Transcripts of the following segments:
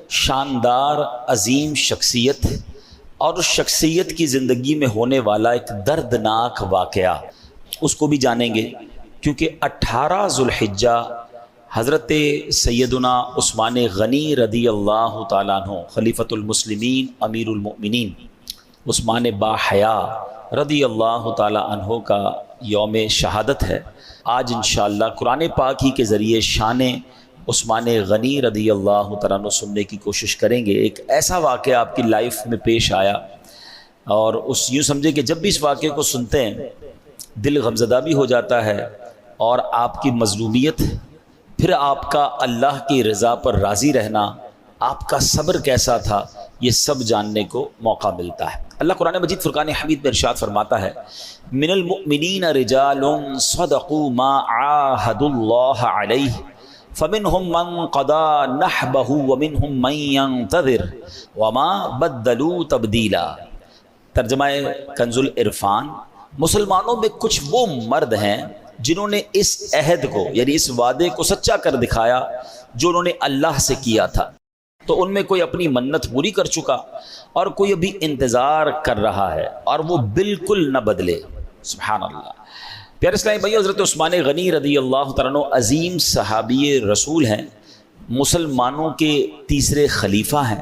شاندار عظیم شخصیت اور اس شخصیت کی زندگی میں ہونے والا ایک دردناک واقعہ، اس کو بھی جانیں گے، کیونکہ 18 ذوالحجہ حضرت سیدنا عثمان غنی رضی اللہ تعالیٰ عنہ خلیفۃ المسلمین امیر المؤمنین عثمان باحیا رضی اللہ تعالیٰ عنہ کا یوم شہادت ہے۔ آج انشاءاللہ قرآن پاک ہی کے ذریعے شان عثمان غنی رضی اللہ تعالیٰ عنہ سننے کی کوشش کریں گے۔ ایک ایسا واقعہ آپ کی لائف میں پیش آیا اور یوں سمجھے کہ جب بھی اس واقعے کو سنتے ہیں دل غمزدہ بھی ہو جاتا ہے، اور آپ کی مظلومیت، پھر آپ کا اللہ کی رضا پر راضی رہنا، آپ کا صبر کیسا تھا، یہ سب جاننے کو موقع ملتا ہے۔ اللہ قرآن مجید فرقان حمید میں ارشاد فرماتا ہے، من المؤمنین رجال صدقوا ما عاہدوا اللہ علیہ فمنہم من قضا نحبہ ومنہم من ينتظر وما بدلوا تبدیلا۔ ترجمہ کنز العرفان، مسلمانوں میں کچھ وہ مرد ہیں جنہوں نے اس عہد کو، یعنی اس وعدے کو سچا کر دکھایا جو انہوں نے اللہ سے کیا تھا، تو ان میں کوئی اپنی منت پوری کر چکا اور کوئی ابھی انتظار کر رہا ہے، اور وہ بالکل نہ بدلے۔ سبحان اللہ۔ پیارے اسلامی بھائی، حضرت عثمان غنی رضی اللہ تعالیٰ عنہ عظیم صحابی رسول ہیں، مسلمانوں کے تیسرے خلیفہ ہیں،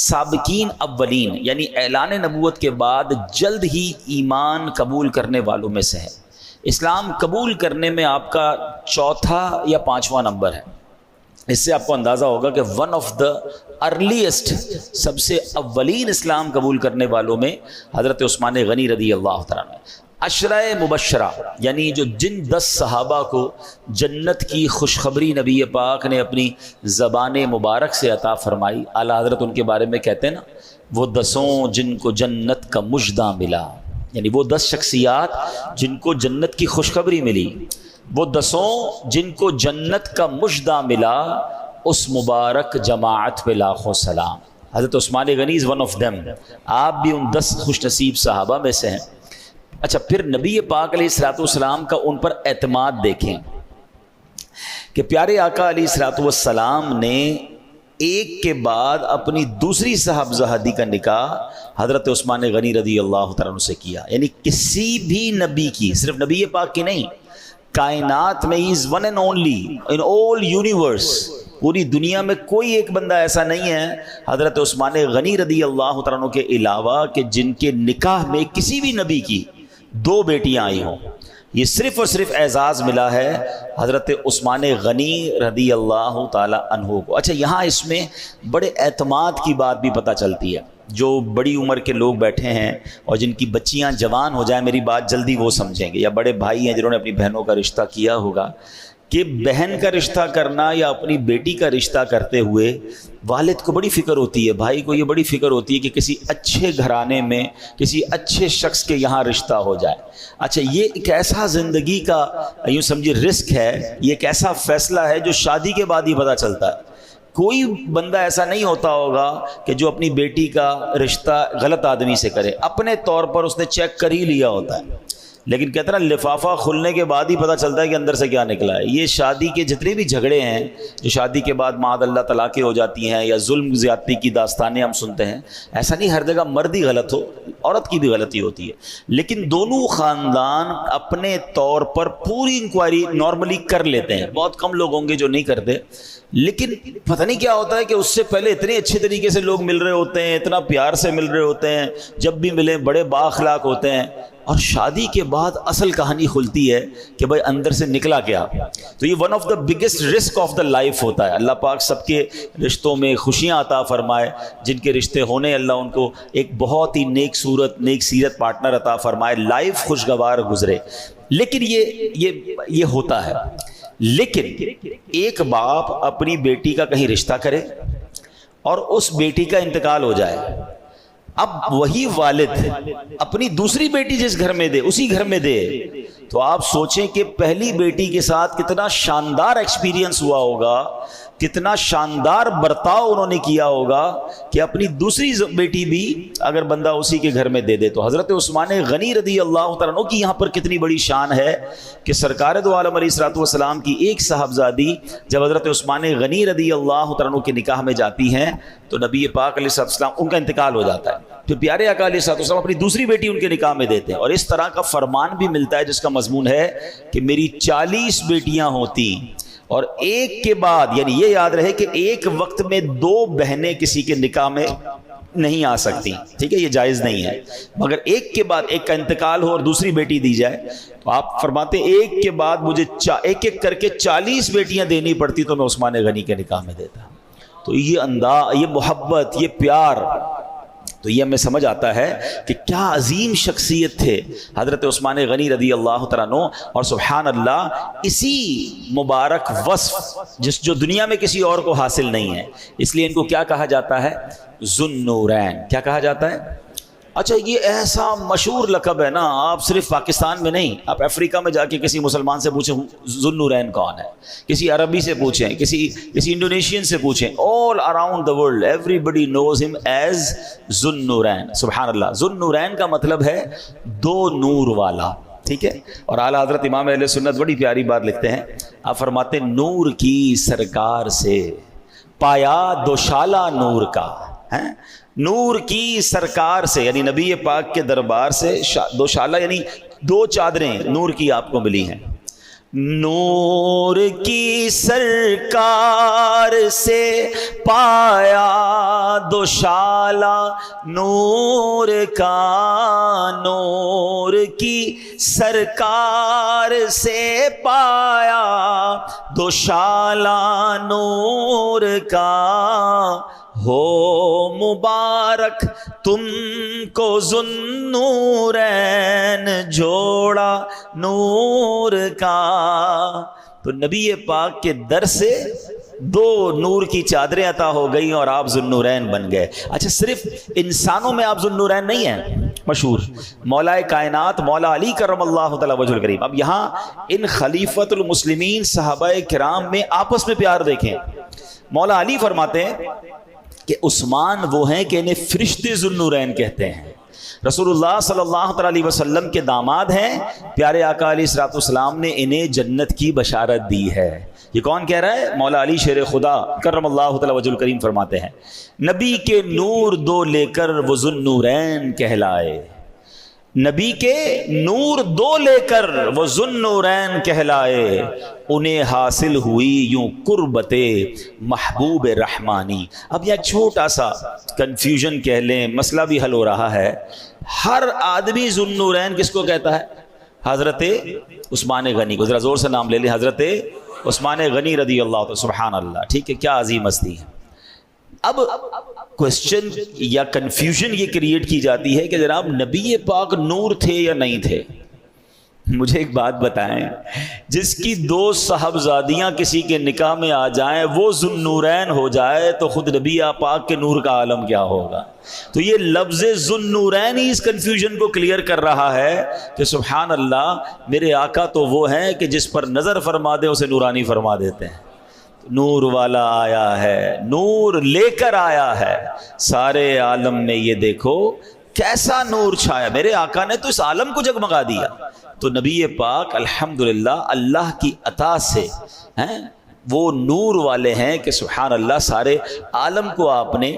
سابقین اولین، یعنی اعلان نبوت کے بعد جلد ہی ایمان قبول کرنے والوں میں سے ہے۔ اسلام قبول کرنے میں آپ کا چوتھا یا پانچواں نمبر ہے۔ اس سے آپ کو اندازہ ہوگا کہ ون آف دا ارلیسٹ، سب سے اولین اسلام قبول کرنے والوں میں حضرت عثمان غنی رضی اللہ تعالیٰ عنہ۔ عشرہ مبشرہ، یعنی جن 10 صحابہ کو جنت کی خوشخبری نبی پاک نے اپنی زبان مبارک سے عطا فرمائی، اعلیٰ حضرت ان کے بارے میں کہتے ہیں نا، وہ 10 جن کو جنت کا مژدہ ملا، یعنی وہ 10 شخصیات جن کو جنت کی خوشخبری ملی، وہ 10 جن کو جنت کا مژدہ ملا، اس مبارک جماعت پہ لاکھوں سلام۔ حضرت عثمان غنی از ون آف دیم۔ آپ بھی ان 10 خوش نصیب صحابہ میں سے ہیں۔ اچھا، پھر نبی پاک علیہ الصلوۃ والسلام کا ان پر اعتماد دیکھیں کہ پیارے آقا علیہ الصلوۃ والسلام نے ایک کے بعد اپنی دوسری صاحبزادی کا نکاح حضرت عثمان غنی رضی اللہ تعالیٰ عنہ سے کیا، یعنی کسی بھی نبی کی، صرف نبی پاک کی نہیں، کائنات میں is one and only in all universe, پوری دنیا میں کوئی ایک بندہ ایسا نہیں ہے حضرت عثمان غنی رضی اللہ تعالیٰ عنہ کے علاوہ کہ جن کے نکاح میں کسی بھی نبی کی 2 بیٹیاں آئی ہوں۔ یہ صرف اور صرف اعزاز ملا ہے حضرت عثمان غنی رضی اللہ تعالی عنہ کو۔ اچھا، یہاں اس میں بڑے اعتماد کی بات بھی پتہ چلتی ہے۔ جو بڑی عمر کے لوگ بیٹھے ہیں اور جن کی بچیاں جوان ہو جائیں، میری بات جلدی وہ سمجھیں گے، یا بڑے بھائی ہیں جنہوں نے اپنی بہنوں کا رشتہ کیا ہوگا، کہ بہن کا رشتہ کرنا یا اپنی بیٹی کا رشتہ کرتے ہوئے والد کو بڑی فکر ہوتی ہے، بھائی کو یہ بڑی فکر ہوتی ہے کہ کسی اچھے گھرانے میں کسی اچھے شخص کے یہاں رشتہ ہو جائے۔ اچھا، یہ ایک ایسا زندگی کا یوں سمجھے رسک ہے، یہ ایک ایسا فیصلہ ہے جو شادی کے بعد ہی پتہ چلتا ہے۔ کوئی بندہ ایسا نہیں ہوتا ہوگا کہ جو اپنی بیٹی کا رشتہ غلط آدمی سے کرے، اپنے طور پر اس نے چیک کر ہی لیا ہوتا ہے، لیکن کہتے ہیں نا، لفافہ کھلنے کے بعد ہی پتہ چلتا ہے کہ اندر سے کیا نکلا ہے۔ یہ شادی کے جتنے بھی جھگڑے ہیں جو شادی کے بعد معاذ اللہ طلاقیں ہو جاتی ہیں، یا ظلم زیادتی کی داستانیں ہم سنتے ہیں، ایسا نہیں ہر جگہ مرد ہی غلط ہو، عورت کی بھی غلطی ہوتی ہے، لیکن دونوں خاندان اپنے طور پر پوری انکوائری نارملی کر لیتے ہیں۔ بہت کم لوگ ہوں گے جو نہیں کرتے، لیکن پتہ نہیں کیا ہوتا ہے کہ اس سے پہلے اتنے اچھے طریقے سے لوگ مل رہے ہوتے ہیں، اتنا پیار سے مل رہے ہوتے ہیں، جب بھی ملیں بڑے بااخلاق ہوتے ہیں، اور شادی کے بعد اصل کہانی کھلتی ہے کہ بھائی اندر سے نکلا کیا۔ تو یہ one of the biggest risk of the life ہوتا ہے۔ اللہ پاک سب کے رشتوں میں خوشیاں عطا فرمائے، جن کے رشتے ہونے اللہ ان کو ایک بہت ہی نیک صورت نیک سیرت پارٹنر عطا فرمائے، لائف خوشگوار گزرے۔ لیکن یہ ہوتا ہے، لیکن ایک باپ اپنی بیٹی کا کہیں رشتہ کرے اور اس بیٹی کا انتقال ہو جائے، اب وہی والد اپنی دوسری بیٹی جس گھر میں دے اسی گھر میں دے، تو آپ سوچیں کہ پہلی بیٹی کے ساتھ کتنا شاندار ایکسپیرینس ہوا ہوگا کتنا شاندار برتاؤ انہوں نے کیا ہوگا کہ اپنی دوسری بیٹی بھی اگر بندہ اسی کے گھر میں دے دے تو حضرت عثمان غنی رضی اللہ تعالیٰ عنہ کی یہاں پر کتنی بڑی شان ہے کہ سرکار دو عالم علیہ الصلوۃ والسلام کی ایک صاحبزادی جب حضرت عثمان غنی رضی اللہ تعالیٰ عنہ کے نکاح میں جاتی ہیں تو نبی پاک علیہ الصلوۃ والسلام ان کا انتقال ہو جاتا ہے، پھر پیارے آقا علیہ الصلوۃ والسلام اپنی دوسری بیٹی ان کے نکاح میں دیتے ہیں، اور اس طرح کا فرمان بھی ملتا ہے جس کا مضمون ہے کہ میری 40 بیٹیاں ہوتی اور ایک کے بعد، یعنی یہ یاد رہے کہ ایک وقت میں 2 بہنیں کسی کے نکاح میں نہیں آ سکتی، ٹھیک ہے، یہ جائز نہیں ہے، مگر ایک کے بعد ایک کا انتقال ہو اور دوسری بیٹی دی جائے تو آپ فرماتے ایک کے بعد مجھے ایک ایک کر کے 40 بیٹیاں دینی پڑتی تو میں عثمان غنی کے نکاح میں دیتا۔ تو یہ انداز، یہ محبت، یہ پیار، تو یہ ہمیں سمجھ آتا ہے کہ کیا عظیم شخصیت تھے حضرت عثمان غنی رضی اللہ تعالیٰ عنہ، اور سبحان اللہ اسی مبارک وصف جو دنیا میں کسی اور کو حاصل نہیں ہے، اس لیے ان کو کیا کہا جاتا ہے؟ ذو النورین۔ کیا کہا جاتا ہے؟ اچھا یہ ایسا مشہور لقب ہے نا، آپ صرف پاکستان میں نہیں، آپ افریقہ میں جا کے کسی مسلمان سے پوچھیں ذو النورین کون ہے، کسی عربی سے پوچھیں، کسی انڈونیشین سے پوچھیں، all around the world everybody knows him as ذو النورین۔ سبحان اللہ، ذو النورین کا مطلب ہے 2 نور والا، ٹھیک ہے۔ اور اعلیٰ حضرت امام اہل سنت بڑی پیاری بات لکھتے ہیں، آپ فرماتے ہیں نور کی سرکار سے پایا دوشالہ نور کا، نور کی سرکار سے، یعنی نبی پاک کے دربار سے دوشالہ یعنی 2 چادریں نور کی آپ کو ملی ہیں۔ نور کی سرکار سے پایا دوشالہ نور کا، نور کی سرکار سے پایا دوشالہ نور کا، ہو مبارک تم کو ذو النورین جوڑا نور کا۔ تو نبی پاک کے در سے 2 نور کی چادریں عطا ہو گئیں اور آپ ذو النورین بن گئے۔ اچھا صرف انسانوں میں آپ ذو النورین نہیں ہیں، مشہور مولا کائنات مولا علی کرم اللہ تعالی وجہ الکریم۔ اب یہاں ان خلیفۃ المسلمین صحابہ کرام میں آپس میں پیار دیکھیں۔ مولا علی فرماتے ہیں کہ عثمان وہ ہیں کہ انہیں فرشتے ذو النورین کہتے ہیں، رسول اللہ صلی اللہ علیہ وسلم کے داماد ہیں، پیارے آقا علیہ الصلوۃ والسلام نے انہیں جنت کی بشارت دی ہے۔ یہ کون کہہ رہا ہے؟ مولا علی شیر خدا کرم اللہ تعالی وجہ الکریم فرماتے ہیں نبی کے نور 2 لے کر وہ ذو النورین کہلائے، نبی کے نور 2 لے کر وہ ذو النورین کہلائے، انہیں حاصل ہوئی یوں قربت محبوب رحمانی۔ اب یہ چھوٹا سا کنفیوژن کہہ لیں، مسئلہ بھی حل ہو رہا ہے۔ ہر آدمی ذو النورین کس کو کہتا ہے؟ حضرت عثمان غنی کو۔ ذرا زور سے نام لے لیں، حضرت عثمان غنی رضی اللہ تعالی، سبحان اللہ، ٹھیک ہے، کیا عظیم ہستی ہے۔ اب کوشچن یا کنفیوژن یہ کریٹ کی جاتی ہے کہ جناب نبی پاک نور تھے یا نہیں تھے؟ مجھے ایک بات بتائیں، جس کی 2 صاحبزادیاں کسی کے نکاح میں آ جائیں وہ ذو النورین ہو جائے تو خود نبی پاک کے نور کا عالم کیا ہوگا؟ تو یہ لفظ ذو النورین ہی اس کنفیوژن کو کلیئر کر رہا ہے کہ سبحان اللہ میرے آقا تو وہ ہیں کہ جس پر نظر فرما دے اسے نورانی فرما دیتے ہیں۔ نور والا آیا ہے، نور لے کر آیا ہے سارے عالم میں، یہ دیکھو کیسا نور چھایا، میرے آقا نے تو اس عالم کو جگمگا دیا۔ تو نبی پاک الحمدللہ اللہ کی عطا سے وہ نور والے ہیں کہ سبحان اللہ سارے عالم کو آپ نے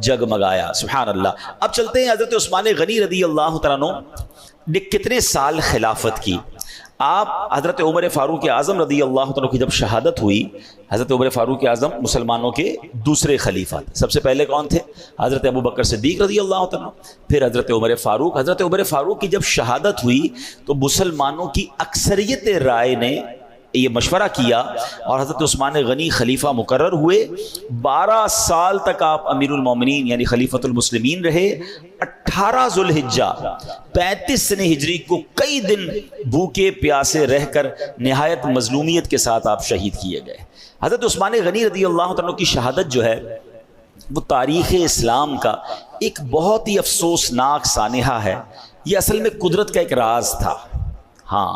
جگمگایا، سبحان اللہ۔ اب چلتے ہیں حضرت عثمان غنی رضی اللہ تعالیٰ عنہ نے کتنے سال خلافت کی۔ آپ حضرت عمر فاروق اعظم رضی اللہ عنہ کی جب شہادت ہوئی، حضرت عمر فاروق اعظم مسلمانوں کے دوسرے خلیفہ تھے۔ سب سے پہلے کون تھے؟ حضرت ابو بکر صدیق رضی اللہ عنہ، پھر حضرت عمر فاروق۔ حضرت عمر فاروق کی جب شہادت ہوئی تو مسلمانوں کی اکثریت رائے نے یہ مشورہ کیا اور حضرت عثمان غنی خلیفہ مقرر ہوئے۔ 12 سال تک آپ امیر المومنین یعنی خلیفۃ المسلمین رہے۔ 18 ذوالحجہ 35 سنہ ہجری کو کئی دن بھوکے پیاسے رہ کر نہایت مظلومیت کے ساتھ آپ شہید کیے گئے۔ حضرت عثمان غنی رضی اللہ عنہ کی شہادت جو ہے وہ تاریخ اسلام کا ایک بہت ہی افسوسناک سانحہ ہے۔ یہ اصل میں قدرت کا ایک راز تھا۔ ہاں،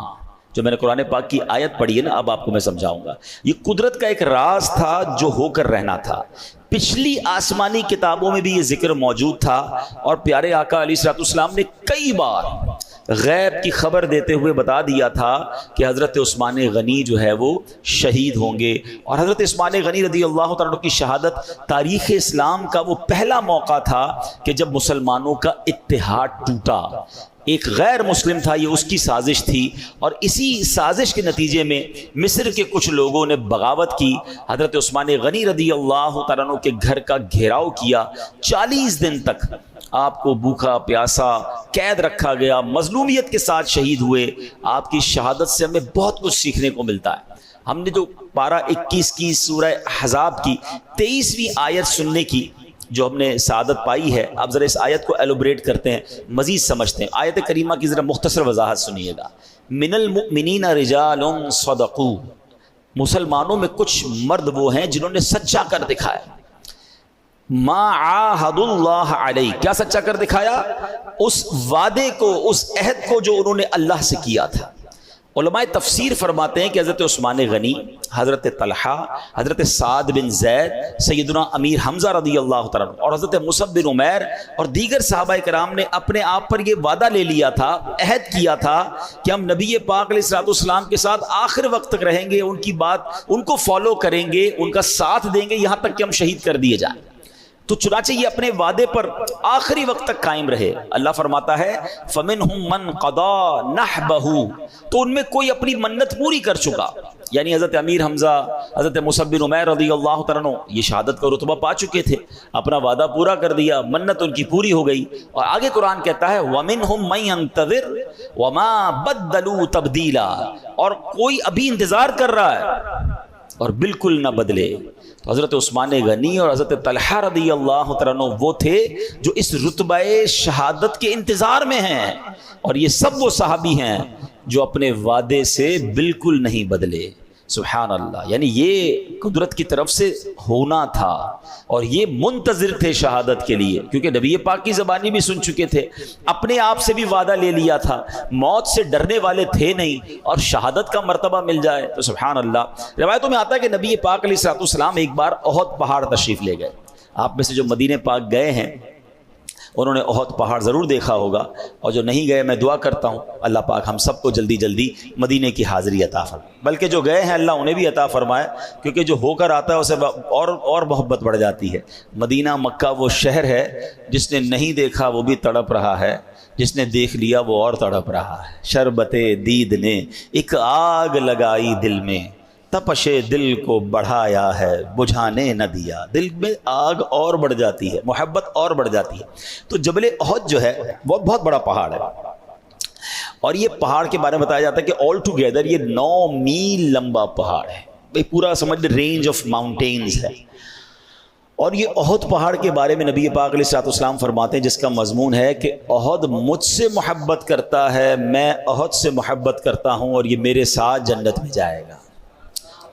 جو میں نے قرآن پاک کی آیت پڑھی ہے نا، اب آپ کو میں سمجھاؤں گا. یہ قدرت کا ایک راز تھا جو ہو کر رہنا تھا. پچھلی آسمانی کتابوں میں بھی یہ ذکر موجود تھا، اور پیارے آقا علیہ الصلوۃ والسلام نے کئی بار غیب کی خبر دیتے ہوئے بتا دیا تھا کہ حضرت عثمان غنی جو ہے وہ شہید ہوں گے. اور حضرت عثمان غنی رضی اللہ تعالیٰ عنہ کی شہادت تاریخ اسلام کا وہ پہلا موقع تھا کہ جب مسلمانوں کا اتحاد ٹوٹا. ایک غیر مسلم تھا، یہ اس کی سازش تھی، اور اسی سازش کے نتیجے میں مصر کے کچھ لوگوں نے بغاوت کی. حضرت عثمان غنی رضی اللہ تعالیٰ عنہ کے گھر کا گھیراؤ کیا. 40 دن تک آپ کو بھوکا پیاسا قید رکھا گیا، مظلومیت کے ساتھ شہید ہوئے. آپ کی شہادت سے ہمیں بہت کچھ سیکھنے کو ملتا ہے. ہم نے جو پارہ 21 کی سورہ احزاب کی 23ویں آیت سننے کی جو ہم نے سعادت پائی ہے، آپ ذرا اس آیت کو ایلوبریٹ کرتے ہیں، مزید سمجھتے ہیں. آیت کریمہ کی ذرا مختصر وضاحت سنیے گا. من المؤمنین رجال صدقوا، مسلمانوں میں کچھ مرد وہ ہیں جنہوں نے سچا کر دکھایا. ما عاہد اللہ علیہ، کیا سچا کر دکھایا؟ اس وعدے کو، اس عہد کو جو انہوں نے اللہ سے کیا تھا. علماء تفسیر فرماتے ہیں کہ حضرت عثمان غنی، حضرت طلحہ، حضرت سعد بن زید، سیدنا امیر حمزہ رضی اللہ تعالیٰ عنہ اور حضرت مصعب بن عمیر اور دیگر صحابہ کرام نے اپنے آپ پر یہ وعدہ لے لیا تھا، عہد کیا تھا کہ ہم نبی پاک علیہ الصلوۃ والسلام کے ساتھ آخر وقت تک رہیں گے، ان کی بات، ان کو فالو کریں گے، ان کا ساتھ دیں گے یہاں تک کہ ہم شہید کر دیے جائیں. تو چنانچہ یہ اپنے وعدے پر آخری وقت تک قائم رہے. اللہ فرماتا ہے فَمِنْهُمْ مَنْ قَضَى نَحْبَهُ، تو ان میں کوئی اپنی منت پوری کر چکا. یعنی حضرت امیر حمزہ، حضرت مصعب بن عمیر رضی اللہ تعالیٰ عنہ یہ شہادت کا رتبہ پا چکے تھے، اپنا وعدہ پورا کر دیا، منت ان کی پوری ہو گئی. اور آگے قرآن کہتا ہے وَمِنْهُمْ مَنْ يَنْتَظِرُ وَمَا بَدَّلُوا تَبْدِيلًا، اور کوئی ابھی انتظار کر رہا ہے اور بالکل نہ بدلے. تو حضرت عثمان غنی اور حضرت طلحہ رضی اللہ تعالیٰ عنہ وہ تھے جو اس رتبہ شہادت کے انتظار میں ہیں، اور یہ سب وہ صحابی ہیں جو اپنے وعدے سے بالکل نہیں بدلے. سبحان اللہ. یعنی یہ قدرت کی طرف سے ہونا تھا، اور یہ منتظر تھے شہادت کے لیے، کیونکہ نبی پاک کی زبانی بھی سن چکے تھے، اپنے آپ سے بھی وعدہ لے لیا تھا، موت سے ڈرنے والے تھے نہیں، اور شہادت کا مرتبہ مل جائے تو سبحان اللہ. روایتوں میں آتا ہے کہ نبی پاک علیہ الصلوۃ والسلام ایک بار احد پہاڑ تشریف لے گئے. آپ میں سے جو مدینے پاک گئے ہیں انہوں نے احد پہاڑ ضرور دیکھا ہوگا، اور جو نہیں گئے میں دعا کرتا ہوں اللہ پاک ہم سب کو جلدی جلدی مدینے کی حاضری عطا فرمائے. بلکہ جو گئے ہیں اللہ انہیں بھی عطا فرمائے، کیونکہ جو ہو کر آتا ہے اسے اور محبت بڑھ جاتی ہے. مدینہ مکہ وہ شہر ہے جس نے نہیں دیکھا وہ بھی تڑپ رہا ہے، جس نے دیکھ لیا وہ اور تڑپ رہا ہے. شربت دید نے ایک آگ لگائی دل میں، تپش دل کو بڑھایا ہے بجھانے نہ دیا. دل میں آگ اور بڑھ جاتی ہے، محبت اور بڑھ جاتی ہے. تو جبل احد جو ہے وہ بہت بڑا پہاڑ ہے، اور یہ پہاڑ کے بارے میں بتایا جاتا ہے کہ آل ٹوگیدر یہ 9 میل لمبا پہاڑ ہے. پورا سمجھ رینج آف ماؤنٹینز ہے. اور یہ احد پہاڑ کے بارے میں نبی پاک علیہ الصلوۃ والسلام فرماتے ہیں، جس کا مضمون ہے کہ احد مجھ سے محبت کرتا ہے، میں احد سے محبت کرتا ہوں، اور یہ میرے ساتھ جنت میں جائے گا.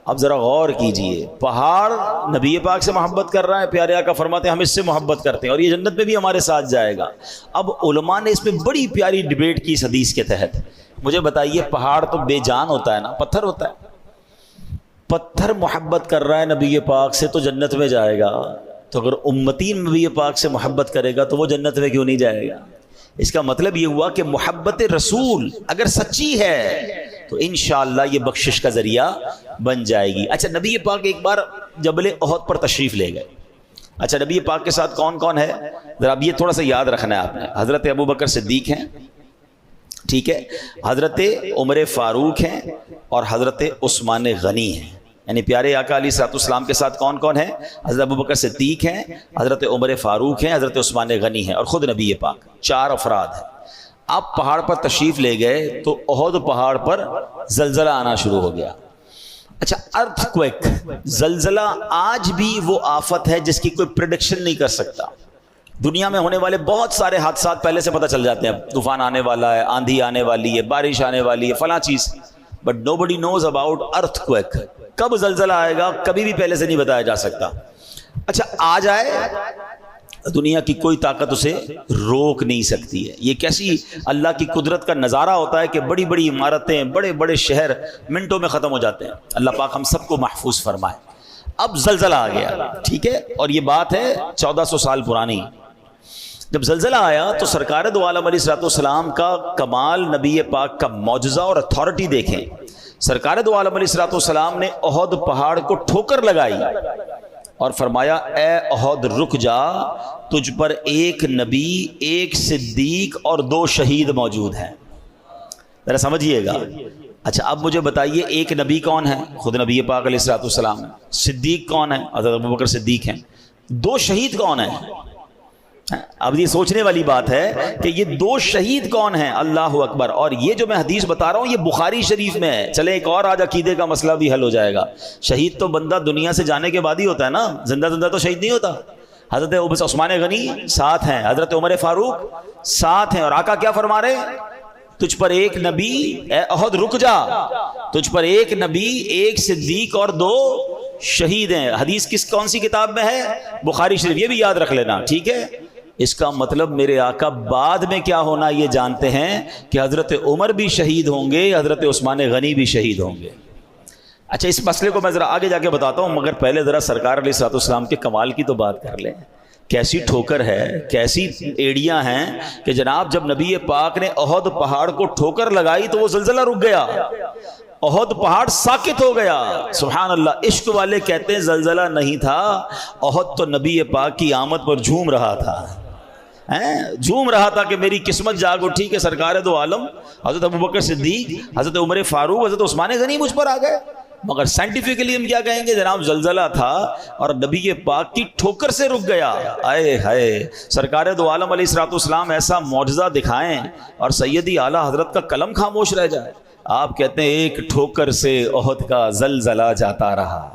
اب ذرا غور کیجئے، پہاڑ نبی پاک سے محبت کر رہا ہے، پیارے آقا فرماتے ہیں ہم اس سے محبت کرتے ہیں، اور یہ جنت میں بھی ہمارے ساتھ جائے گا. اب علماء نے اس میں بڑی پیاری ڈیبیٹ کی اس حدیث کے تحت. مجھے بتائیے، پہاڑ تو بے جان ہوتا ہے نا، پتھر ہوتا ہے، پتھر محبت کر رہا ہے نبی پاک سے تو جنت میں جائے گا، تو اگر امتی نبی پاک سے محبت کرے گا تو وہ جنت میں کیوں نہیں جائے گا؟ اس کا مطلب یہ ہوا کہ محبت رسول اگر سچی ہے تو انشاءاللہ یہ بخشش کا ذریعہ بن جائے گی. اچھا، نبی پاک ایک بار جبل احد پر تشریف لے گئے. اچھا، نبی پاک کے ساتھ کون کون ہے ذرا اب یہ تھوڑا سا یاد رکھنا ہے آپ نے. حضرت ابوبکر صدیق ہیں، ٹھیک ہے، حضرت عمر فاروق ہیں، اور حضرت عثمان غنی ہیں. یعنی پیارے آقا علیہ الصلوۃ والسلام کے ساتھ کون کون ہیں؟ حضرت ابوبکر صدیق ہیں، حضرت عمر فاروق ہیں، حضرت عثمان غنی ہیں، اور خود نبی پاک. 4 افراد ہیں. آپ پہاڑ پر تشریف لے گئے تو احد پہاڑ پر زلزلہ آنا شروع ہو گیا. اچھا، ارتھ کویک، زلزلہ آج بھی وہ آفت ہے جس کی کوئی پریڈکشن نہیں کر سکتا. دنیا میں ہونے والے بہت سارے حادثات پہلے سے پتہ چل جاتے ہیں، طوفان آنے والا ہے، آندھی آنے والی ہے، بارش آنے والی ہے، فلاں چیز، but nobody knows about earthquake. کب زلزلہ آئے گا کبھی بھی پہلے سے نہیں بتایا جا سکتا. اچھا، آ جائے دنیا کی کوئی طاقت اسے روک نہیں سکتی ہے۔ یہ کیسی اللہ کی قدرت کا نظارہ ہوتا ہے کہ بڑی بڑی عمارتیں، بڑے بڑے شہر منٹوں میں ختم ہو جاتے ہیں۔ اللہ پاک ہم سب کو محفوظ فرمائے۔ اب زلزلہ آ گیا، ٹھیک ہے، اور یہ بات ہے 1400 سال پرانی۔ جب زلزلہ آیا تو سرکار دو عالم علیہ الصلوۃ والسلام کا کمال، نبی پاک کا معجزہ اور اتھارٹی دیکھیں۔ سرکار دو عالم علیہ الصلوۃ والسلام نے احد پہاڑ کو ٹھوکر لگائی اور فرمایا اے احد رک جا، تجھ پر ایک نبی، ایک صدیق اور 2 شہید موجود ہیں۔ ذرا سمجھیے گا۔ اچھا اب مجھے بتائیے ایک نبی کون ہے؟ خود نبی پاک علیہ الصلوۃ والسلام ہے۔ صدیق کون ہے؟ حضرت ابوبکر صدیق ہیں۔ 2 شہید کون ہیں؟ اب یہ سوچنے والی بات ہے کہ یہ 2 شہید کون ہیں؟ اللہ اکبر۔ اور یہ جو میں حدیث بتا رہا ہوں یہ بخاری شریف میں ہے۔ چلے ایک اور آج عقیدے کا مسئلہ بھی حل ہو جائے گا۔ شہید تو بندہ دنیا سے جانے کے بعد ہی ہوتا ہے نا، زندہ زندہ تو شہید نہیں ہوتا۔ حضرت عثمان غنی ساتھ ہیں، حضرت عمر فاروق ساتھ ہیں، اور آقا کیا فرما رہے ہیں؟ تجھ پر ایک نبی، اے احد رک جا، تجھ پر ایک نبی، ایک صدیق اور 2 شہید ہیں۔ حدیث کون سی کتاب میں ہے؟ بخاری شریف۔ یہ بھی یاد رکھ لینا، ٹھیک ہے۔ اس کا مطلب میرے آقا بعد میں کیا ہونا یہ جانتے ہیں کہ حضرت عمر بھی شہید ہوں گے، حضرت عثمان غنی بھی شہید ہوں گے۔ اچھا اس مسئلے کو میں ذرا آگے جا کے بتاتا ہوں، مگر پہلے ذرا سرکار علیہ الصلوۃ والسلام کے کمال کی تو بات کر لیں۔ کیسی ٹھوکر ہے، کیسی ایڑیاں ہیں کہ جناب جب نبی پاک نے احد پہاڑ کو ٹھوکر لگائی تو وہ زلزلہ رک گیا، احد پہاڑ ساکت ہو گیا۔ سبحان اللہ۔ عشق والے کہتے ہیں زلزلہ نہیں تھا، احد تو نبی پاک کی آمد پر جھوم رہا تھا، جھوم رہا تھا کہ میری قسمت جاگ اٹھی کہ سرکار دو عالم حضرت ابوبکر صدیق، حضرت عمر فاروق، حضرت عثمان غنی مجھ پر آ گئے۔ مگر سائنٹیفکلی ہم کیا کہیں گے؟ جناب زلزلہ تھا اور نبی پاک کی ٹھوکر سے رک گیا۔ آئے ہائے، سرکار دو عالم علیہ الصلوۃ والسلام ایسا معجزہ دکھائیں اور سیدی اعلیٰ حضرت کا قلم خاموش رہ جائے۔ آپ کہتے ہیں ایک ٹھوکر سے احد کا زلزلہ جاتا رہا،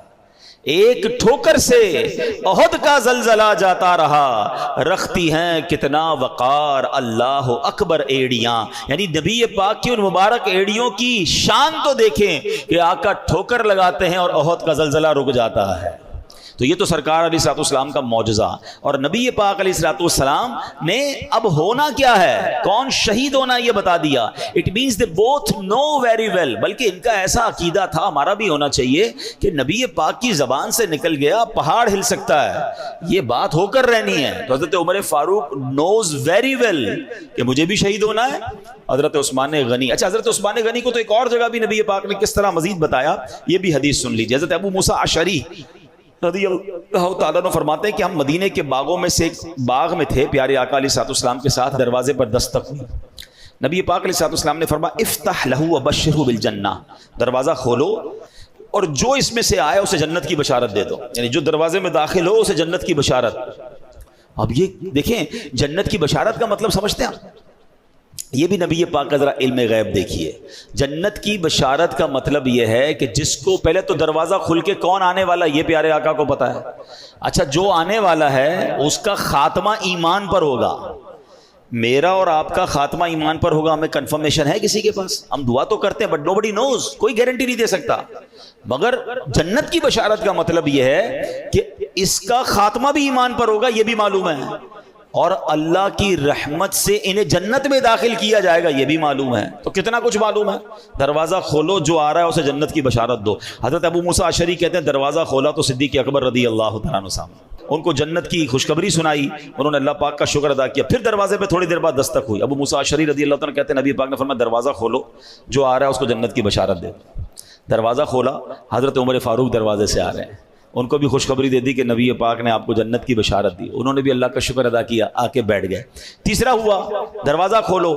ایک ٹھوکر سے احد کا زلزلہ جاتا رہا، رکھتی ہیں کتنا وقار اللہ اکبر ایڑیاں۔ یعنی نبی پاک کی ان مبارک ایڑیوں کی شان تو دیکھیں کہ آقا ٹھوکر لگاتے ہیں اور احد کا زلزلہ رک جاتا ہے۔ تو یہ تو سرکار علیہ الصلوۃ والسلام کا معجزہ۔ اور نبی پاک علیہ الصلوۃ والسلام نے اب ہونا کیا ہے، کون شہید ہونا یہ بتا دیا۔ It means they both know very well, بلکہ ان کا ایسا عقیدہ تھا، ہمارا بھی ہونا چاہیے، کہ نبی پاک کی زبان سے نکل گیا پہاڑ ہل سکتا ہے، یہ بات ہو کر رہنی ہے۔ تو حضرت عمر فاروق نوز ویری ویل کہ مجھے بھی شہید ہونا ہے۔ حضرت عثمان غنی، اچھا حضرت عثمان غنی کو تو ایک اور جگہ بھی نبی پاک نے کس طرح مزید بتایا، یہ بھی حدیث سن لیجیے۔ حضرت ابو موسیٰ اشعری رضی اللہ تعالیٰ عنہ فرماتے ہیں کہ ہم مدینے کے باغوں میں سے ایک باغ میں تھے، پیارے آقا علیہ الصلوۃ والسلام کے ساتھ، دروازے پر دستک ہوئی۔ نبی پاک علیہ الصلوۃ والسلام نے فرمایا افتح لہ وبشرہ بالجنہ، دروازہ کھولو اور جو اس میں سے آئے اسے جنت کی بشارت دے دو، یعنی جو دروازے میں داخل ہو اسے جنت کی بشارت۔ اب یہ دیکھیں جنت کی بشارت کا مطلب سمجھتے ہیں آپ؟ یہ بھی نبی پاک کا ذرا علم غیب دیکھیے۔ جنت کی بشارت کا مطلب یہ ہے کہ جس کو پہلے تو دروازہ کھل کے کون آنے والا یہ پیارے آقا کو پتا ہے۔ اچھا جو آنے والا ہے اس کا خاتمہ ایمان پر ہوگا، میرا اور آپ کا خاتمہ ایمان پر ہوگا۔ ہمیں کنفرمیشن ہے کسی کے پاس؟ ہم دعا تو کرتے ہیں بٹ نوبڈی نوز، کوئی گارنٹی نہیں دے سکتا۔ مگر جنت کی بشارت کا مطلب یہ ہے کہ اس کا خاتمہ بھی ایمان پر ہوگا، یہ بھی معلوم ہے، اور اللہ کی رحمت سے انہیں جنت میں داخل کیا جائے گا، یہ بھی معلوم ہے۔ تو کتنا کچھ معلوم ہے۔ دروازہ کھولو، جو آ رہا ہے اسے جنت کی بشارت دو۔ حضرت ابو موسیٰ اشعری کہتے ہیں دروازہ کھولا تو صدیق اکبر رضی اللہ تعالیٰ عنہ سامنے، ان کو جنت کی خوشخبری سنائی، انہوں نے اللہ پاک کا شکر ادا کیا۔ پھر دروازے پہ تھوڑی دیر بعد دستک ہوئی، ابو موسیٰ اشعری رضی اللہ تعالیٰ کہتے ہیں نبی پاک نے فرمایا دروازہ کھولو، جو آ رہا ہے اس کو جنت کی بشارت دے۔ دروازہ کھولا، حضرت عمر فاروق دروازے سے آ رہے ہیں، ان کو بھی خوشخبری دے دی کہ نبی پاک نے آپ کو جنت کی بشارت دی، انہوں نے بھی اللہ کا شکر ادا کیا، آ کے بیٹھ گئے۔ تیسرا ہوا دروازہ کھولو،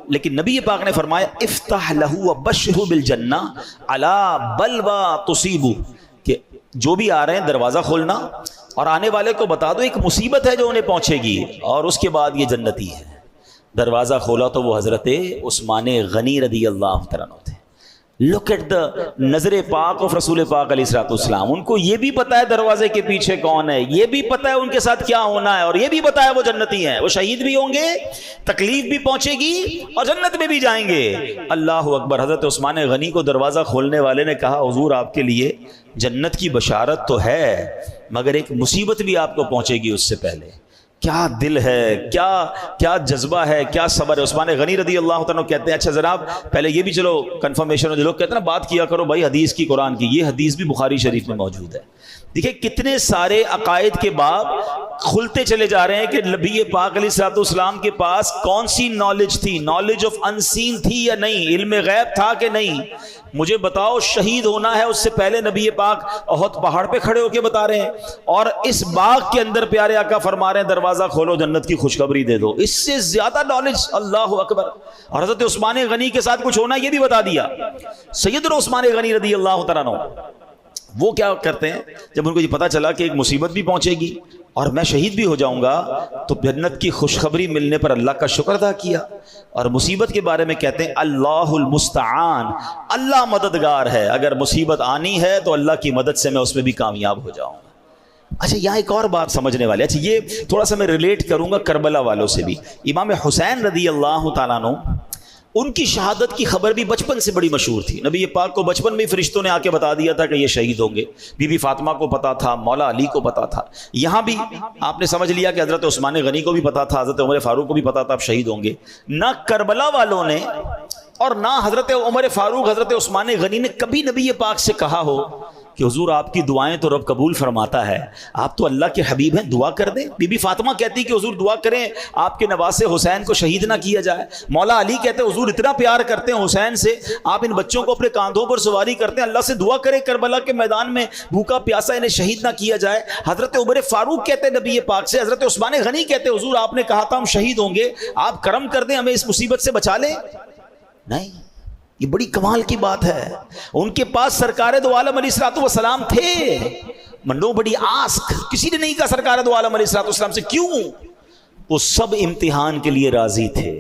لیکن نبی پاک نے فرمایا افتح لہ وبشرہ بالجنہ الا بلوى تصیبہ، کہ جو بھی آ رہے ہیں دروازہ کھولنا اور آنے والے کو بتا دو ایک مصیبت ہے جو انہیں پہنچے گی اور اس کے بعد یہ جنتی ہے۔ دروازہ کھولا تو وہ حضرت عثمان غنی رضی اللہ تعالیٰ عنہ تھے۔ لک ایٹ دا نظر پاک آف رسول پاک علیہ الصلوۃ والسلام، ان کو یہ بھی پتا ہے دروازے کے پیچھے کون ہے، یہ بھی پتا ہے ان کے ساتھ کیا ہونا ہے، اور یہ بھی پتا ہے وہ جنتی ہیں، وہ شہید بھی ہوں گے، تکلیف بھی پہنچے گی اور جنت میں بھی جائیں گے۔ اللہ اکبر۔ حضرت عثمان غنی کو دروازہ کھولنے والے نے کہا حضور آپ کے لیے جنت کی بشارت تو ہے مگر ایک مصیبت بھی آپ کو پہنچے گی اس سے پہلے۔ کیا دل ہے، کیا جذبہ ہے، کیا صبر ہے. عثمان غنی رضی اللہ تعالیٰ کہتے ہیں اچھا جناب پہلے یہ بھی چلو کنفرمیشن ہو، جو لوگ کہتے ہیں نا بات کیا کرو بھائی حدیث کی قرآن کی، یہ حدیث بھی بخاری شریف میں موجود ہے. دیکھیں کتنے سارے عقائد کے باب کھلتے چلے جا رہے ہیں کہ نبی پاک علیہ الصلوۃ والسلام کے پاس کون سی نالج تھی، نالج آف انسین تھی یا نہیں، علم غیب تھا کہ نہیں. مجھے بتاؤ شہید ہونا ہے، اس سے پہلے نبی پاک احد پہاڑ پہ کھڑے ہو کے بتا رہے ہیں، اور اس باغ کے اندر پیارے آقا فرما رہے ہیں دروازہ کھولو جنت کی خوشخبری دے دو. اس سے زیادہ نالج، اللہ اکبر. اور حضرت عثمان غنی کے ساتھ کچھ ہونا یہ بھی بتا دیا. سیدنا عثمان غنی رضی اللہ تعالیٰ عنہ وہ کیا کرتے ہیں جب ان کو یہ پتا چلا کہ ایک مصیبت بھی پہنچے گی اور میں شہید بھی ہو جاؤں گا، تو جنت کی خوشخبری ملنے پر اللہ کا شکر ادا کیا. اور مصیبت کے بارے میں کہتے ہیں اللہ المستعان، اللہ مددگار ہے، اگر مصیبت آنی ہے تو اللہ کی مدد سے میں اس میں بھی کامیاب ہو جاؤں گا. اچھا یہاں ایک اور بات سمجھنے والے، اچھا یہ تھوڑا سا میں ریلیٹ کروں گا کربلا والوں سے بھی. امام حسین رضی اللہ تعالیٰ عنہ ان کی شہادت کی خبر بھی بچپن سے بڑی مشہور تھی. نبی پاک کو بچپن میں فرشتوں نے آ کے بتا دیا تھا کہ یہ شہید ہوں گے. بی بی فاطمہ کو پتا تھا، مولا علی کو پتا تھا. یہاں بھی آپ نے سمجھ لیا کہ حضرت عثمان غنی کو بھی پتا تھا، حضرت عمر فاروق کو بھی پتا تھا اب شہید ہوں گے. نہ کربلا والوں نے اور نہ حضرت عمر فاروق حضرت عثمان غنی نے کبھی نبی پاک سے کہا ہو کہ حضور آپ کی دعائیں تو رب قبول فرماتا ہے، آپ تو اللہ کے حبیب ہیں، دعا کر دیں. بی بی فاطمہ کہتی کہ حضور دعا کریں آپ کے نواسے حسین کو شہید نہ کیا جائے. مولا علی کہتے ہیں حضور اتنا پیار کرتے ہیں حسین سے، آپ ان بچوں کو اپنے کاندھوں پر سواری کرتے ہیں، اللہ سے دعا کریں کربلا کے میدان میں بھوکا پیاسا انہیں شہید نہ کیا جائے. حضرت عمر فاروق کہتے ہیں نبی پاک سے، حضرت عثمان غنی کہتے ہیں حضور آپ نے کہا تھا ہم شہید ہوں گے، آپ کرم کر دیں ہمیں اس مصیبت سے بچا لیں. نہیں، یہ بڑی کمال کی بات ہے. ان کے پاس سرکار دو عالم علیہ الصلوۃ والسلام تھے. منو بڑی آسک، کسی نے نہیں کہا سرکار دو عالم علیہ الصلوۃ والسلام سے. کیوں؟ وہ سب امتحان کے لیے راضی تھے،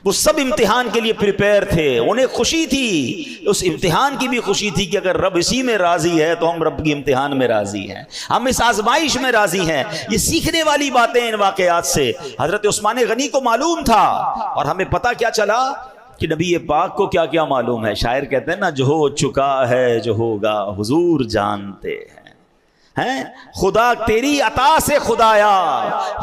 وہ سب امتحان کے لیے پریپئر تھے. انہیں خوشی تھی، اس امتحان کی بھی خوشی تھی کہ اگر رب اسی میں راضی ہے تو ہم رب کی امتحان میں راضی ہیں، ہم اس آزمائش میں راضی ہیں. یہ سیکھنے والی باتیں ان واقعات سے حضرت عثمان غنی کو معلوم تھا. اور ہمیں پتہ کیا چلا کہ نبی پاک کو کیا کیا معلوم ہے. شاعر کہتے ہیں نا جو ہو چکا ہے جو ہوگا حضور جانتے ہیں، خدا تیری عطا سے خدایا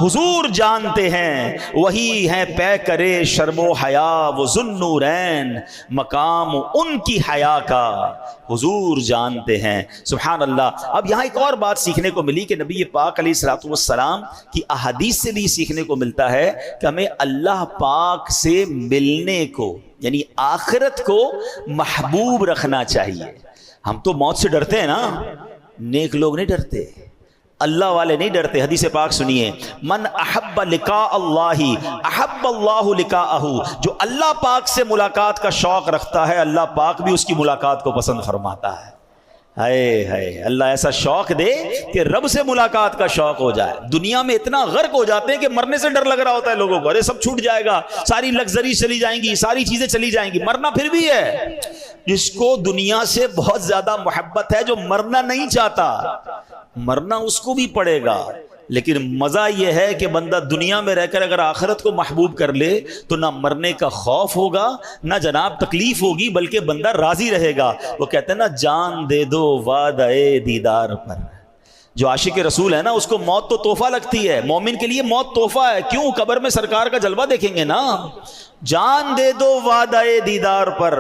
حضور جانتے ہیں، وہی ہیں پے کرے شرم و حیا وہ ذوالنورین، مقام ان کی حیا کا حضور جانتے ہیں. سبحان اللہ. اب یہاں ایک اور بات سیکھنے کو ملی کہ نبی پاک علیہ الصلوۃ والسلام کی احادیث سے بھی سیکھنے کو ملتا ہے کہ ہمیں اللہ پاک سے ملنے کو یعنی آخرت کو محبوب رکھنا چاہیے. ہم تو موت سے ڈرتے ہیں نا، نیک لوگ نہیں ڈرتے، اللہ والے نہیں ڈرتے. حدیث پاک سنیے، من احب لقاء اللہ احب اللہ لقاءہ، جو اللہ پاک سے ملاقات کا شوق رکھتا ہے اللہ پاک بھی اس کی ملاقات کو پسند فرماتا ہے. ہائے ہائے، اللہ ایسا شوق دے کہ رب سے ملاقات کا شوق ہو جائے. دنیا میں اتنا غرق ہو جاتے ہیں کہ مرنے سے ڈر لگ رہا ہوتا ہے لوگوں کو، ارے سب چھوٹ جائے گا، ساری لگژری چلی جائیں گی، ساری چیزیں چلی جائیں گی. مرنا پھر بھی ہے. جس کو دنیا سے بہت زیادہ محبت ہے، جو مرنا نہیں چاہتا، مرنا اس کو بھی پڑے گا. لیکن مزہ یہ ہے کہ بندہ دنیا میں رہ کر اگر آخرت کو محبوب کر لے تو نہ مرنے کا خوف ہوگا، نہ جناب تکلیف ہوگی، بلکہ بندہ راضی رہے گا. وہ کہتے ہیں نا جان دے دو وعدہ دیدار پر. جو عاشق رسول ہے نا اس کو موت تو تحفہ لگتی ہے، مومن کے لیے موت تحفہ ہے. کیوں؟ قبر میں سرکار کا جلوہ دیکھیں گے نا. جان دے دو وعدہ دیدار پر،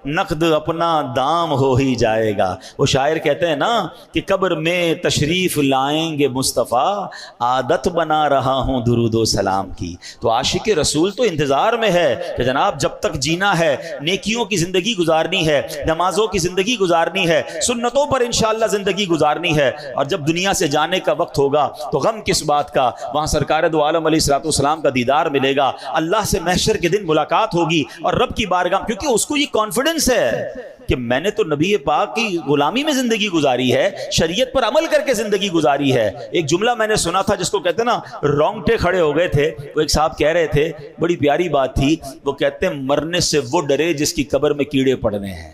نقد اپنا دام ہو ہی جائے گا. وہ شاعر کہتے ہیں نا کہ قبر میں تشریف لائیں گے مصطفیٰ، عادت بنا رہا ہوں درود و سلام کی. تو عاشق رسول تو انتظار میں ہے کہ جناب جب تک جینا ہے نیکیوں کی زندگی گزارنی ہے، نمازوں کی زندگی گزارنی ہے، سنتوں پر انشاءاللہ زندگی گزارنی ہے. اور جب دنیا سے جانے کا وقت ہوگا تو غم کس بات کا، وہاں سرکار دو عالم علیہ الصلوۃ والسلام کا دیدار ملے گا، اللہ سے محشر کے دن ملاقات ہوگی اور رب کی بارگاہ، کیونکہ اس کو یہ کانفیڈنس ہے کہ میں نے تو نبی پاک کی غلامی میں زندگی گزاری ہے، شریعت پر عمل کر کے زندگی گزاری ہے. ایک جملہ میں نے سنا تھا جس کو کہتے ہیں نا رونگٹے کھڑے ہو گئے تھے. وہ ایک صاحب کہہ رہے تھے، بڑی پیاری بات تھی. وہ کہتے ہیں مرنے سے وہ ڈرے جس کی قبر میں کیڑے پڑنے ہیں.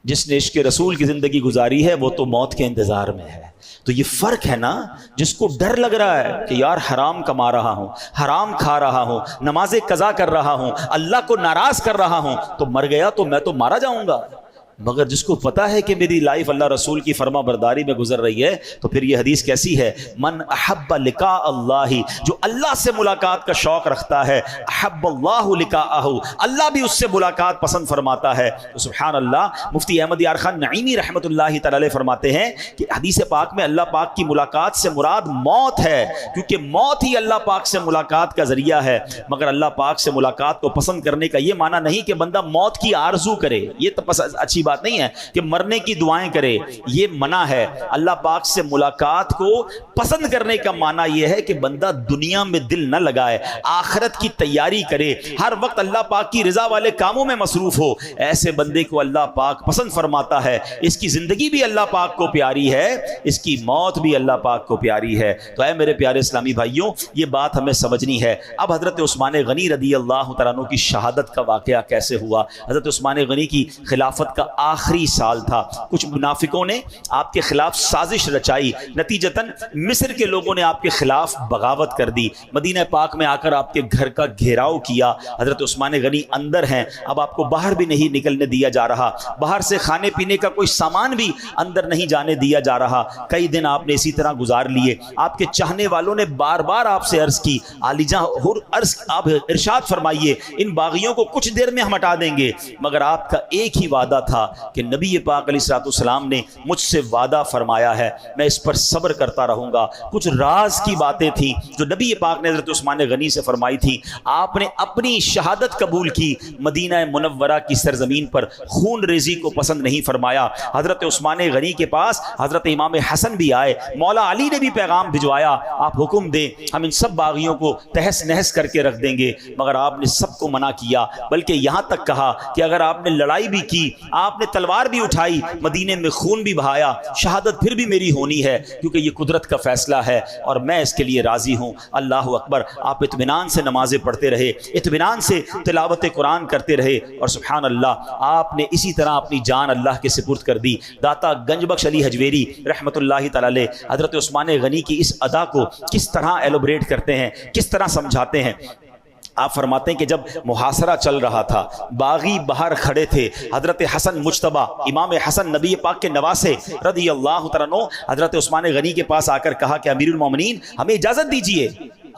جس نے عشق رسول کی زندگی گزاری ہے وہ تو موت کے انتظار میں ہے. تو یہ فرق ہے نا، جس کو ڈر لگ رہا ہے کہ یار حرام کما رہا ہوں، حرام کھا رہا ہوں، نمازیں قضا کر رہا ہوں، اللہ کو ناراض کر رہا ہوں، تو مر گیا تو میں تو مارا جاؤں گا. مگر جس کو پتا ہے کہ میری لائف اللہ رسول کی فرما برداری میں گزر رہی ہے تو پھر یہ حدیث کیسی ہے؟ من احب لقاء اللہ، جو اللہ سے ملاقات کا شوق رکھتا ہے، احب اللہ لقاءہ، اللہ بھی اس سے ملاقات پسند فرماتا ہے۔ تو سبحان اللہ، مفتی احمد یار خان نعیمی رحمۃ اللہ تعالی علیہ فرماتے ہیں کہ حدیث پاک میں اللہ پاک کی ملاقات سے مراد موت ہے، کیونکہ موت ہی اللہ پاک سے ملاقات کا ذریعہ ہے۔ مگر اللہ پاک سے ملاقات کو پسند کرنے کا یہ معنی نہیں کہ بندہ موت کی آرزو کرے، یہ تو اچھی بات نہیں ہے کہ مرنے کی دعائیں کرے، یہ منع ہے۔ اللہ پاک سے ملاقات کو پسند کرنے کا معنی یہ ہے کہ بندہ دنیا میں دل نہ لگائے، آخرت کی تیاری کرے، ہر وقت اللہ پاک کی رضا والے کاموں میں مصروف ہو۔ ایسے بندے کو اللہ پاک پسند فرماتا ہے، اس کی زندگی بھی اللہ پاک کو پیاری ہے، اس کی موت بھی اللہ پاک کو پیاری ہے۔ تو اے میرے پیارے اسلامی بھائیوں، یہ بات ہمیں سمجھنی ہے۔ اب حضرت عثمان غنی رضی اللہ تعالیٰ عنہ کی شہادت کا واقعہ کیسے ہوا؟ حضرت عثمان غنی کی خلافت کا آخری سال تھا، کچھ منافقوں نے آپ کے خلاف سازش رچائی، نتیجتاً مصر کے لوگوں نے آپ کے خلاف بغاوت کر دی، مدینہ پاک میں آ کر آپ کے گھر کا گھیراؤ کیا۔ حضرت عثمان غنی اندر ہیں، اب آپ کو باہر بھی نہیں نکلنے دیا جا رہا، باہر سے کھانے پینے کا کوئی سامان بھی اندر نہیں جانے دیا جا رہا۔ کئی دن آپ نے اسی طرح گزار لیے۔ آپ کے چاہنے والوں نے بار بار آپ سے عرض کی، علی جاں آپ ارشاد فرمائیے ان باغیوں کو کچھ دیر میں ہم ہٹا دیں گے، مگر آپ کا ایک ہی وعدہ تھا کہ نبی پاک علیہ الصلوۃ والسلام نے مجھ سے وعدہ فرمایا ہے، میں اس پر صبر کرتا رہوں گا۔ کچھ راز کی باتیں تھیں جو نبی پاک نے حضرت عثمان غنی سے فرمائی تھی۔ آپ نے اپنی شہادت قبول کی، مدینہ منورہ کی سرزمین پر خون ریزی کو پسند نہیں فرمایا۔ حضرت عثمان غنی کے پاس حضرت امام حسن بھی آئے، مولا علی نے بھی پیغام بھجوایا، آپ حکم دیں ہم ان سب باغیوں کو تہس نہس کر کے رکھ دیں گے، مگر آپ نے سب کو منع کیا، بلکہ یہاں تک کہا کہ اگر آپ نے لڑائی بھی کی، آپ نے تلوار بھی اٹھائی، مدینے میں خون بھی بہایا، شہادت پھر بھی میری ہونی ہے، کیونکہ یہ قدرت کا فیصلہ ہے اور میں اس کے لیے راضی ہوں۔ اللہ اکبر۔ آپ اطمینان سے نمازیں پڑھتے رہے، اطمینان سے تلاوت قرآن کرتے رہے، اور سبحان اللہ آپ نے اسی طرح اپنی جان اللہ کے سپرد کر دی۔ داتا گنج بخش علی حجویری رحمۃ اللہ تعالی علیہ حضرت عثمان غنی کی اس ادا کو کس طرح ایلوبریٹ کرتے ہیں، کس طرح سمجھاتے ہیں۔ آپ فرماتے ہیں کہ جب محاصرہ چل رہا تھا، باغی باہر کھڑے تھے، حضرت حسن مجتبیٰ امام حسن نبی پاک کے نواسے رضی اللہ تعالیٰ عنہ حضرت عثمان غنی کے پاس آ کر کہا کہ امیر المومنین ہمیں اجازت دیجیے۔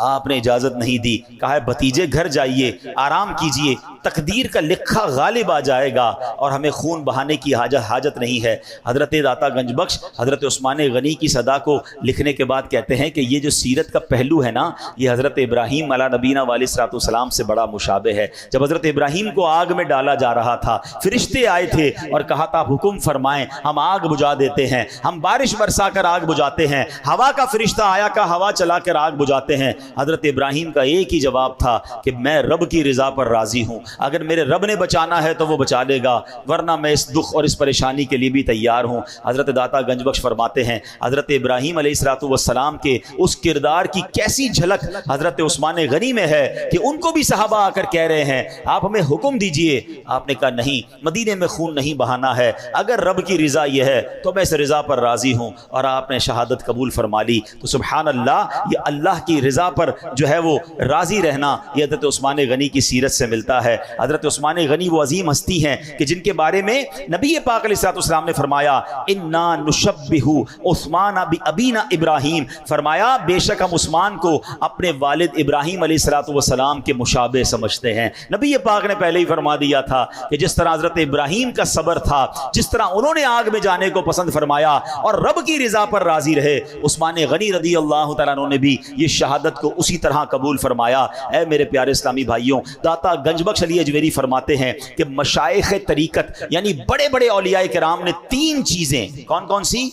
آپ نے اجازت نہیں دی، کہا ہے بھتیجے گھر جائیے، آرام کیجیے، تقدیر کا لکھا غالب آ جائے گا اور ہمیں خون بہانے کی حاجت نہیں ہے۔ حضرت داتا گنج بخش حضرت عثمان غنی کی صدا کو لکھنے کے بعد کہتے ہیں کہ یہ جو سیرت کا پہلو ہے نا، یہ حضرت ابراہیم علیہ نبینا علیہ الصلوۃ والسلام سے بڑا مشابہ ہے۔ جب حضرت ابراہیم کو آگ میں ڈالا جا رہا تھا، فرشتے آئے تھے اور کہا تھا حکم فرمائیں، ہم آگ بجھا دیتے ہیں، ہم بارش برسا کر آگ بجھاتے ہیں، ہوا کا فرشتہ آیا کا ہوا چلا کر آگ بجھاتے ہیں۔ حضرت ابراہیم کا ایک ہی جواب تھا کہ میں رب کی رضا پر راضی ہوں، اگر میرے رب نے بچانا ہے تو وہ بچا لے گا، ورنہ میں اس دکھ اور اس پریشانی کے لیے بھی تیار ہوں۔ حضرت داتا گنج بخش فرماتے ہیں حضرت ابراہیم علیہ الصلوۃ والسلام کے اس کردار کی کیسی جھلک حضرت عثمان غنی میں ہے کہ ان کو بھی صحابہ آ کر کہہ رہے ہیں آپ ہمیں حکم دیجئے۔ آپ نے کہا نہیں، مدینے میں خون نہیں بہانا ہے، اگر رب کی رضا یہ ہے تو میں اس رضا پر راضی ہوں، اور آپ نے شہادت قبول فرما لی۔ تو سبحان اللہ، یہ اللہ کی رضا پر جو ہے وہ راضی رہنا، یہ حضرت عثمان غنی کی سیرت سے ملتا ہے۔ حضرت عثمان غنی وہ عظیم ہستی ہیں کہ جن کے بارے میں نبی پاک علیہ الصلوۃ والسلام نے فرمایا انا نشبہ عثمان بابینا ابراہیم، فرمایا بے شک ہم عثمان کو اپنے والد ابراہیم علیہ الصلوۃ والسلام کے مشابہ سمجھتے ہیں۔ نبی پاک نے پہلے ہی فرما دیا تھا کہ جس طرح حضرت ابراہیم کا صبر تھا، جس طرح انہوں نے آگ میں جانے کو پسند فرمایا اور رب کی رضا پر راضی رہے، عثمان غنی رضی اللہ تعالیٰ عنہ نے بھی یہ شہادت کو اسی طرح قبول فرمایا۔ اے میرے پیارے اسلامی بھائیوں، داتا گنج بخش علی حجویری فرماتے ہیں کہ مشائخ طریقت یعنی بڑے بڑے اولیاء کرام نے تین چیزیں، کون کون سی؟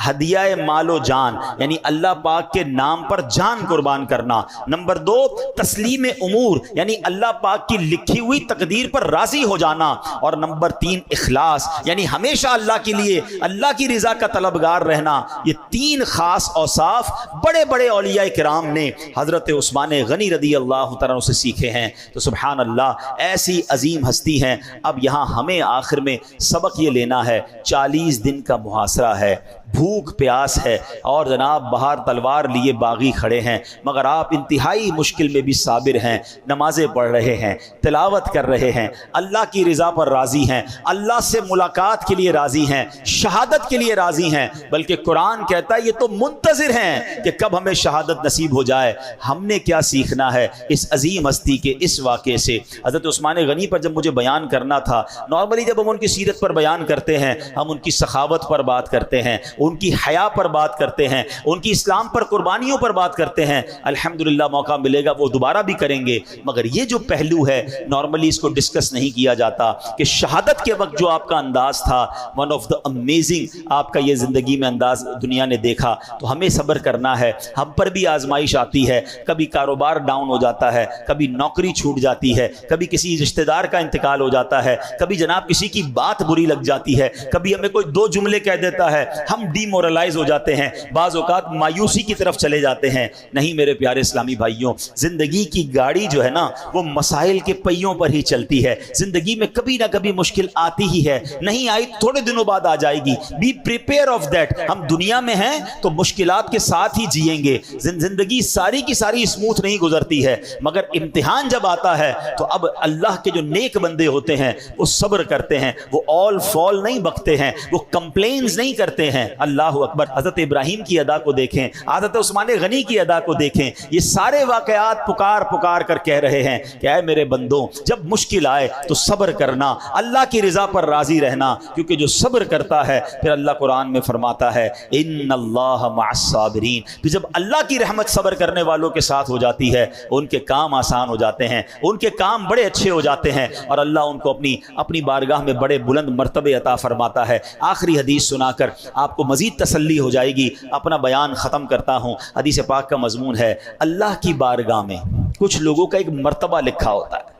ہدیہ مال و جان، یعنی اللہ پاک کے نام پر جان قربان کرنا۔ نمبر دو، تسلیم امور، یعنی اللہ پاک کی لکھی ہوئی تقدیر پر راضی ہو جانا۔ اور نمبر تین، اخلاص، یعنی ہمیشہ اللہ کے لیے اللہ کی رضا کا طلبگار رہنا۔ یہ تین خاص اوصاف بڑے بڑے اولیاء کرام نے حضرت عثمان غنی رضی اللہ تعالیٰ عنہ سے سیکھے ہیں۔ تو سبحان اللہ، ایسی عظیم ہستی ہیں۔ اب یہاں ہمیں آخر میں سبق یہ لینا ہے، 40 دن کا محاصرہ ہے، بھوک بھوک پیاس ہے اور جناب باہر تلوار لیے باغی کھڑے ہیں، مگر آپ انتہائی مشکل میں بھی صابر ہیں، نمازیں پڑھ رہے ہیں، تلاوت کر رہے ہیں، اللہ کی رضا پر راضی ہیں، اللہ سے ملاقات کے لیے راضی ہیں، شہادت کے لیے راضی ہیں، بلکہ قرآن کہتا ہے یہ تو منتظر ہیں کہ کب ہمیں شہادت نصیب ہو جائے۔ ہم نے کیا سیکھنا ہے اس عظیم ہستی کے اس واقعے سے؟ حضرت عثمان غنی پر جب مجھے بیان کرنا تھا، نارملی جب ہم ان کی سیرت پر بیان کرتے ہیں، ہم ان کی سخاوت پر بات کرتے ہیں، ان کی حیا پر بات کرتے ہیں، ان کی اسلام پر قربانیوں پر بات کرتے ہیں، الحمدللہ موقع ملے گا وہ دوبارہ بھی کریں گے، مگر یہ جو پہلو ہے نارملی اس کو ڈسکس نہیں کیا جاتا کہ شہادت کے وقت جو آپ کا انداز تھا، ون آف دا امیزنگ آپ کا یہ زندگی میں انداز دنیا نے دیکھا، تو ہمیں صبر کرنا ہے۔ ہم پر بھی آزمائش آتی ہے، کبھی کاروبار ڈاؤن ہو جاتا ہے، کبھی نوکری چھوٹ جاتی ہے، کبھی کسی رشتہ دار کا انتقال ہو جاتا ہے، کبھی جناب کسی کی بات بری لگ جاتی ہے، کبھی ہمیں کوئی دو جملے کہہ دیتا ہے، ہم ڈی مورلائز ہو جاتے ہیں، بعض اوقات مایوسی کی طرف چلے جاتے ہیں۔ نہیں میرے پیارے اسلامی بھائیوں، زندگی کی گاڑی جو ہے نا وہ مسائل کے پہیوں پر ہی چلتی ہے، زندگی میں کبھی نہ کبھی مشکل آتی ہی ہے، نہیں آئی تھوڑے دنوں بعد آ جائے گی، بی پریپیئر آف دیٹ۔ ہم دنیا میں ہیں تو مشکلات کے ساتھ ہی جئیں گے، زندگی ساری کی ساری اسموتھ نہیں گزرتی ہے، مگر امتحان جب آتا ہے تو اب اللہ کے جو نیک بندے ہوتے ہیں وہ صبر کرتے ہیں، وہ آل فال نہیں بکتے ہیں، وہ کمپلینز نہیں کرتے ہیں۔ اللہ اکبر! حضرت ابراہیم کی ادا کو دیکھیں، حضرت عثمان غنی کی ادا کو دیکھیں، یہ سارے واقعات پکار پکار کر کہہ رہے ہیں کہ اے میرے بندوں، جب مشکل آئے تو صبر کرنا، اللہ کی رضا پر راضی رہنا، کیونکہ جو صبر کرتا ہے پھر اللہ قرآن میں فرماتا ہے ان اللہ مع الصابرین، تو جب اللہ کی رحمت صبر کرنے والوں کے ساتھ ہو جاتی ہے ان کے کام آسان ہو جاتے ہیں، ان کے کام بڑے اچھے ہو جاتے ہیں، اور اللہ ان کو اپنی بارگاہ میں بڑے بلند مرتبے عطا فرماتا ہے۔ آخری حدیث سنا کر آپ کو مزید تسلی ہو جائے گی، اپنا بیان ختم کرتا ہوں۔ حدیث پاک کا مضمون ہے اللہ کی بارگاہ میں کچھ لوگوں کا ایک مرتبہ لکھا ہوتا ہے،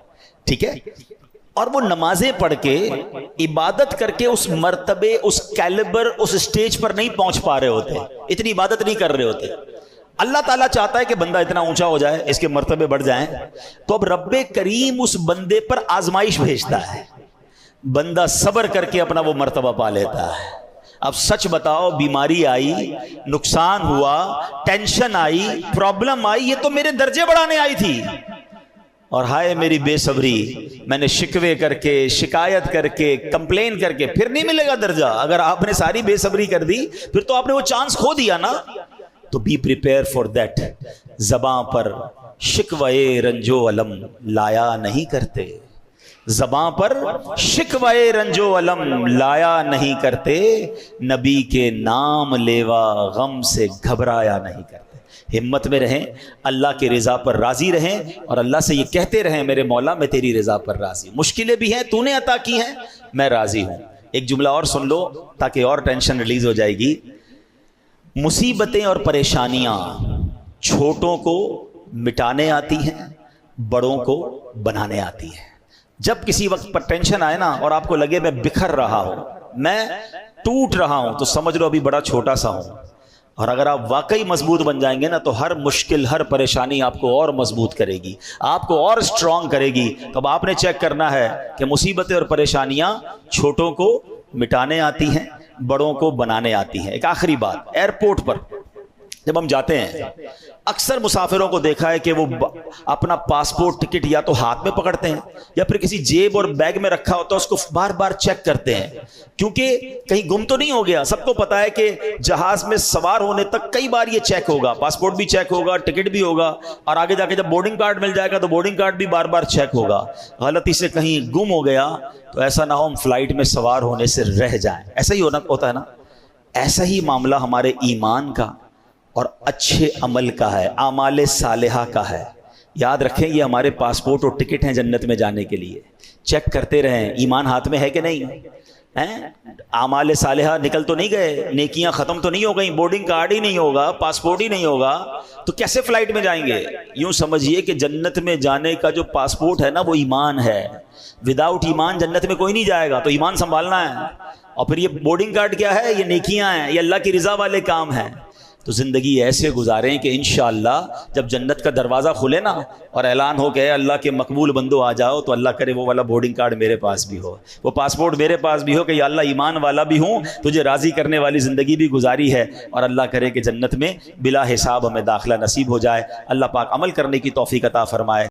ٹھیک ہے، اور وہ نمازیں پڑھ کے عبادت کر کے اس مرتبے، اس کیلیبر، اس سٹیج پر نہیں پہنچ پا رہے ہوتے، اتنی عبادت نہیں کر رہے ہوتے۔ اللہ تعالیٰ چاہتا ہے کہ بندہ اتنا اونچا ہو جائے، اس کے مرتبے بڑھ جائیں، تو اب رب کریم اس بندے پر آزمائش بھیجتا ہے، بندہ صبر کر کے اپنا وہ مرتبہ پا لیتا ہے۔ اب سچ بتاؤ، بیماری آئی، نقصان ہوا، ٹینشن آئی، پرابلم آئی، یہ تو میرے درجے بڑھانے آئی تھی، اور ہائے میری بے صبری، میں نے شکوے کر کے، شکایت کر کے، کمپلین کر کے، پھر نہیں ملے گا درجہ۔ اگر آپ نے ساری بے صبری کر دی پھر تو آپ نے وہ چانس کھو دیا نا۔ تو بی پریپیئر فار دیٹ۔ زباں پر شکوے رنج و علم لایا نہیں کرتے، زباں پر شکوے رنج و علم لایا نہیں کرتے، نبی کے نام لیوا غم سے گھبرایا نہیں کرتے۔ ہمت میں رہیں، اللہ کی رضا پر راضی رہیں، اور اللہ سے یہ کہتے رہیں میرے مولا میں تیری رضا پر راضی ہوں، مشکلیں بھی ہیں تو نے عطا کی ہیں، میں راضی ہوں۔ ایک جملہ اور سن لو تاکہ اور ٹینشن ریلیز ہو جائے گی۔ مصیبتیں اور پریشانیاں چھوٹوں کو مٹانے آتی ہیں، بڑوں کو بنانے آتی ہیں۔ جب کسی وقت پر ٹینشن آئے نا اور آپ کو لگے میں بکھر رہا ہوں، میں ٹوٹ رہا ہوں، تو سمجھ لو ابھی بڑا چھوٹا سا ہوں، اور اگر آپ واقعی مضبوط بن جائیں گے نا تو ہر مشکل، ہر پریشانی آپ کو اور مضبوط کرے گی، آپ کو اور اسٹرانگ کرے گی۔ تو اب آپ نے چیک کرنا ہے کہ مصیبتیں اور پریشانیاں چھوٹوں کو مٹانے آتی ہیں، بڑوں کو بنانے آتی ہیں۔ ایک آخری بات، ایئرپورٹ پر جب ہم جاتے ہیں اکثر مسافروں کو دیکھا ہے کہ وہ اپنا پاسپورٹ ٹکٹ یا تو ہاتھ میں پکڑتے ہیں یا پھر کسی جیب اور بیگ میں رکھا ہوتا ہے، اس کو بار بار چیک کرتے ہیں، کیونکہ کہیں گم تو نہیں ہو گیا۔ سب کو پتا ہے کہ جہاز میں سوار ہونے تک کئی بار یہ چیک ہوگا، پاسپورٹ بھی چیک ہوگا، ٹکٹ بھی ہوگا، اور آگے جا کے جب بورڈنگ کارڈ مل جائے گا تو بورڈنگ کارڈ بھی بار بار چیک ہوگا۔ غلطی سے کہیں گم ہو گیا تو ایسا نہ ہو ہم فلائٹ میں سوار ہونے سے رہ جائیں۔ ایسا ہی ہوتا ہے نا۔ ایسا ہی معاملہ ہمارے ایمان کا اور اچھے عمل کا ہے، اعمال صالحہ کا ہے۔ یاد رکھیں یہ ہمارے پاسپورٹ اور ٹکٹ ہیں جنت میں جانے کے لیے۔ چیک کرتے رہیں ایمان ہاتھ میں ہے کہ نہیں، اعمال صالحہ نکل تو نہیں گئے، نیکیاں ختم تو نہیں ہو گئیں، بورڈنگ کارڈ ہی نہیں ہوگا، پاسپورٹ ہی نہیں ہوگا تو کیسے فلائٹ میں جائیں گے؟ یوں سمجھیے کہ جنت میں جانے کا جو پاسپورٹ ہے نا وہ ایمان ہے۔ وداؤٹ ایمان جنت میں کوئی نہیں جائے گا، تو ایمان سنبھالنا ہے۔ اور پھر یہ بورڈنگ کارڈ کیا ہے؟ یہ نیکیاں ہیں، یہ اللہ کی رضا والے کام ہیں۔ تو زندگی ایسے گزاریں کہ انشاءاللہ جب جنت کا دروازہ کھلے نا اور اعلان ہو کہ اے اللہ کے مقبول بندو آ جاؤ، تو اللہ کرے وہ والا بورڈنگ کارڈ میرے پاس بھی ہو، وہ پاسپورٹ میرے پاس بھی ہو کہ یا اللہ ایمان والا بھی ہوں، تجھے راضی کرنے والی زندگی بھی گزاری ہے، اور اللہ کرے کہ جنت میں بلا حساب ہمیں داخلہ نصیب ہو جائے۔ اللہ پاک عمل کرنے کی توفیق عطا فرمائے۔